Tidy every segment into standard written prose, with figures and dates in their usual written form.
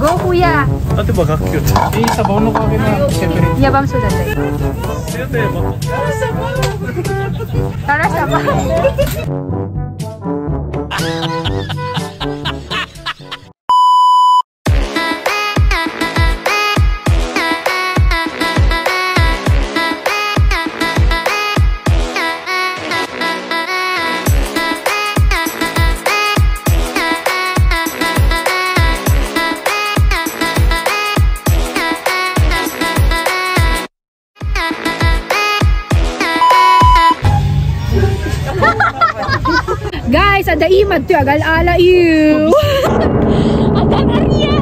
Go, kuya! Ate ba cute? Sabaw no kami na separate. Yabam sudah tayo. Tara sabaw. Guys, ada imad tu agal ala you. Agang Arya.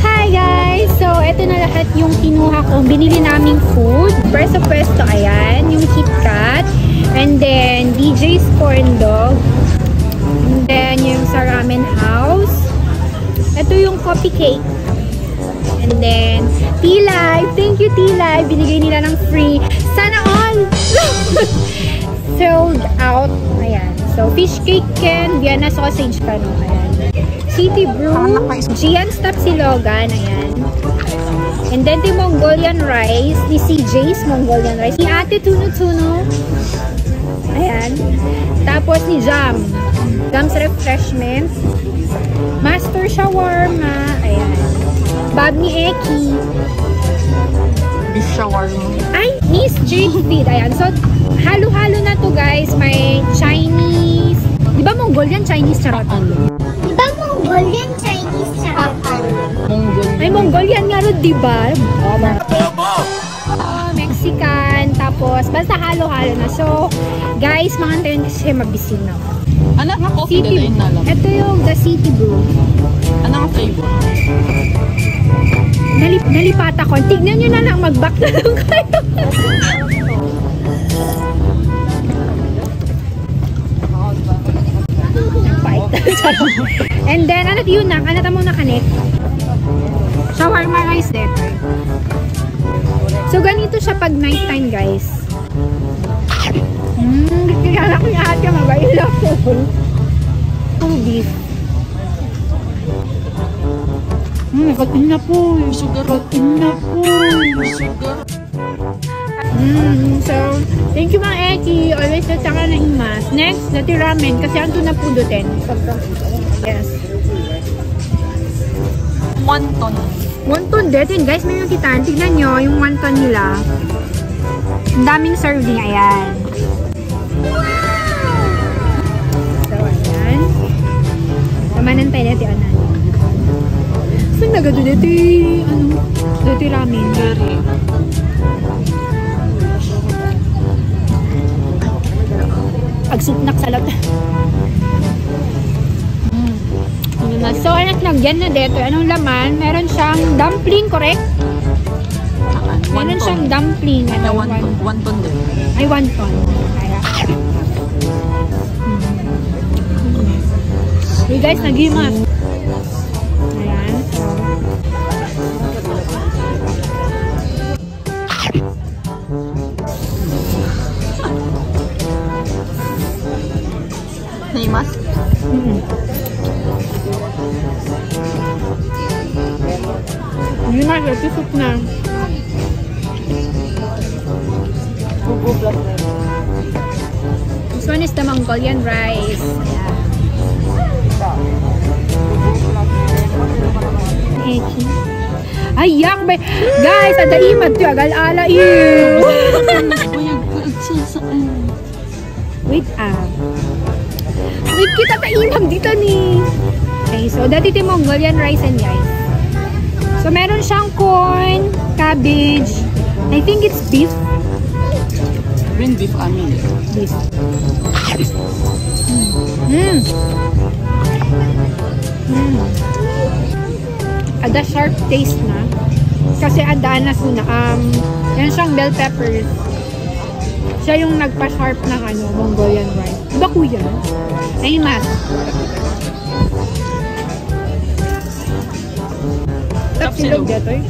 Hi guys, so eto na lahat yung kinuha ko. Binili naming food. Pwesto, ayan, yung KitKat, and then DJ's corn dog, and then yung sa ramen house. Eto yung coffee cake. And then, T-Live. Thank you, T-Live. Binigay nila ng free. Sana all! Sold out. Ayan. So, fish cake can, Vienna sausage pa, no? Ayan. City Brew. Gian's Tapsilogan. Ayan. And then, the Mongolian rice. Ni CJ's Mongolian rice. Ni Ate Tuno-Tuno. Ayan. Tapos, ni Jam. Jam's Refreshments. Master Shawarma. Ayan. Bag ni Eki. Beef shawarma. Ay, ni Street Feed. Ayan. So, halo-halo na to guys. May Chinese. Di ba Mongolian Chinese charatan? Di ba Mongolian Chinese charatan? Ay, Mongolian nga rin, di ba? Mexican. Tapos, basta halo-halo na. So, guys, mga antayin kasi mabisin na. Anak na coffee dala yun na lang. Ito yung the City Brew. Anak flavor. Nalipat ako. Tignan nyo na lang, mag-back na lang kayo. And then, ano yun na? Ano tamo na kanet? Shawarma rice din. So, ganito siya pag night time, guys. Kaya ko yung ate, mabaila ko. Puro beef. Katin na po. Sugar. Katin na po. Sugar. So, thank you mga Eki. Always nagsaka na himas. Next, dati ramen. Kasi anto na po doon. Yes. Wonton. Wonton din. Guys, may yung kitaan. Tignan nyo yung wonton nila. Ang daming serving. Ayan. So, ayan. Tamanan tayo dati, anan. Saan nagado dati, ano, dati ramen. Very. Agsupnak salat. So, anak nagyan na dito. Anong laman? Meron siyang dumpling, correct? Meron siyang dumpling. Ano, wonton din. Ay, wonton. Hey guys, nagimas. Ayan. Nagimas? Hindi na, susuk na. This one is the Mongolian rice. Ayan. Ay, yak ba? Guys, ada imad to. Agal ala yun. Wait, wait, kita taimag dito ni. Okay, so dati ito Mongolian rice and guys. So, meron siyang corn, cabbage. I think it's beef. Rin beef amin. Beef. Ada sharp taste na. Kasi ada na suna. Yan siyang bell peppers. Siya yung nagpa-sharp ng Mongolian rice. Diba kuya? Ay, mas. Tapsilog dito eh.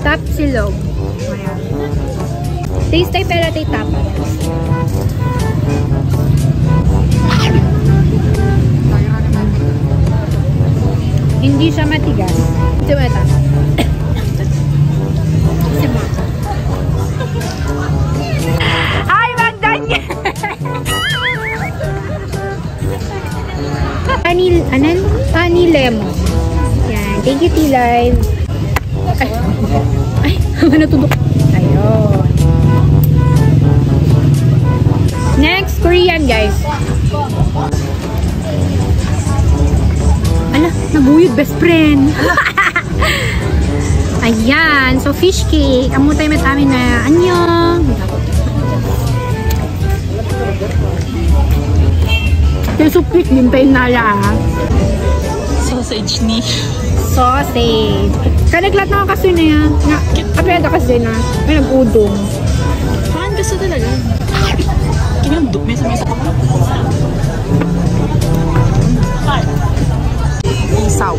Tapsilog. Ayan. Taste tayo pero tayo tapas. Hindi siya matigas. Ito ba ito? Ay, magdanya! Honey lemon. Yan. Thank you, T-Live. Ay, natudok. Ayun. Next, Korean, guys. Ala, nabuyod, best friend. Ayan. So, fish cake. Amo tayo met amin na anyong. Yung suplik din tayo nala. Sausage ni. Sausage. Kanaglat na kasi na yan. Kapeda kasi na. May nag-udong. Parang gusto talaga. Kinandok. Mesa-mesa pa. Isaw.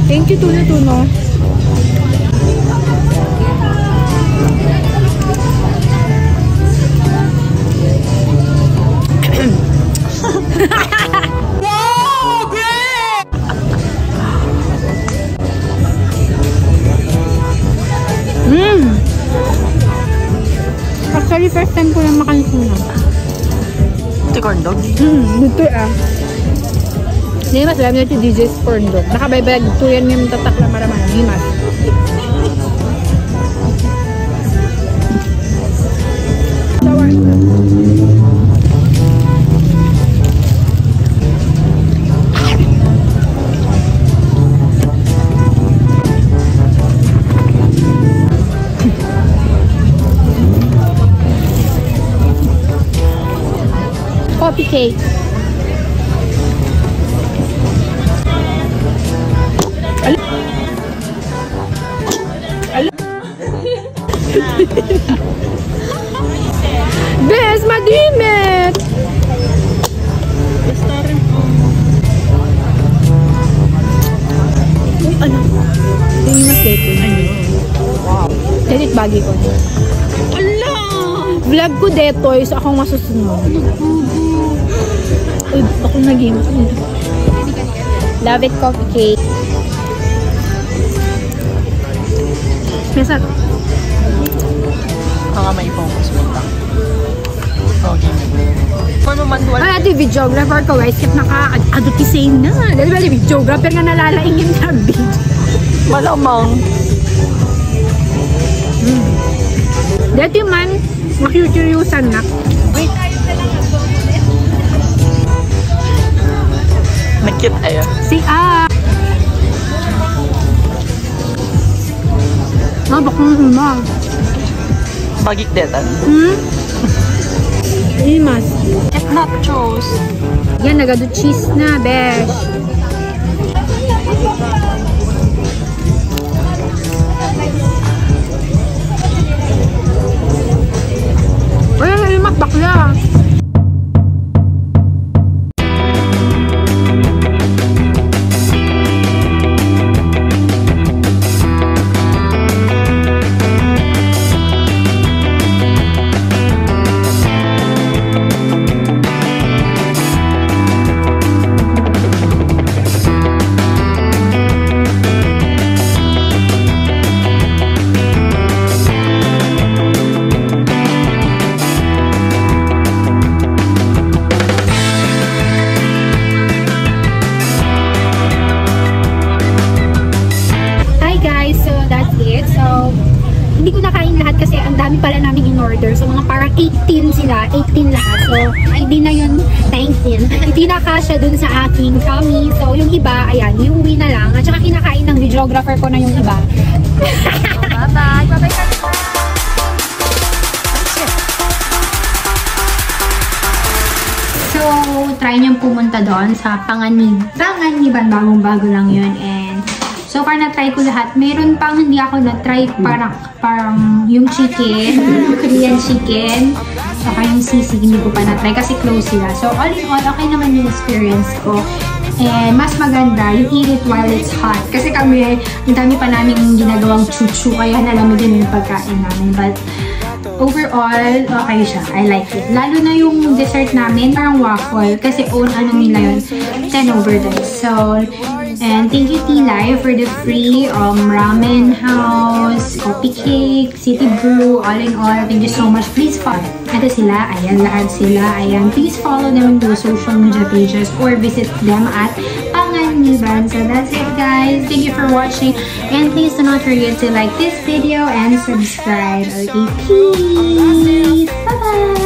Thank you, Tuno. Actually, first time ko lang makain tuna. Ito corn dog? Dito Hindi mas alam nyo ito DJ's corn dog. Nakabaybayag ito yan yung tatak na maraman. Hindi mas. Coffee cake. Bes, madimit! Uy, ano? Tingin mas dito. Wow. Edit bagi ko. Ala! Vlog ko detoy, so akong masusunod. Uy, ako naging. Love it, coffee cake. Mesa. May focus mo lang. Okay. Paano manual? Ay, ito yung videographer ko, guys. Kaya naka-adotisane na. Dahil ba yung videographer nga nalalaingin na video. Malamang. Dati man, makikiryusan na. Wait. Nakit ayo. Si A. Bakong uma. Bagik detan. Imas. At nachos. Yan, nagado cheese na, besh. Wala na imak bakla. Hindi ko nakain lahat kasi ang dami pala namin in-order. So, mga parang 18 sila. 18 lahat. So, hindi na yun 19. Hindi na kasya dun sa aking tummy. So, yung iba, ayan, iuwi na lang. At saka kinakain ng videographer ko na yung iba. Bye-bye! Bye-bye ka na! So, try niyong pumunta doon sa PANGAN-NIBAN. Bagong-bago lang yun. And so far na-try ko lahat. Meron pang hindi ako na-try parang yung chicken, Korean chicken. Saka yung sisig, hindi ko pa na-try kasi close sila. So, all in all, okay naman yung experience ko. And mas maganda, you eat it while it's hot. Kasi kami, ang dami pa namin ginagawang chuchu, kaya nalamig din yung pagkain namin. But, overall, okay siya. I like it. Lalo na yung dessert namin, parang waffle. Kasi ano nila yun, 10 over there. So, and thank you T-Live for the free ramen house, coffee cake, city brew, all in all. Thank you so much. Please follow. Ito sila. Ayan, lahat sila. Ayan. Please follow them on those social media pages or visit them at PANGAN-NIBAN. So that's it guys. Thank you for watching. And please do not forget to like this video and subscribe. Okay, peace. Bye-bye.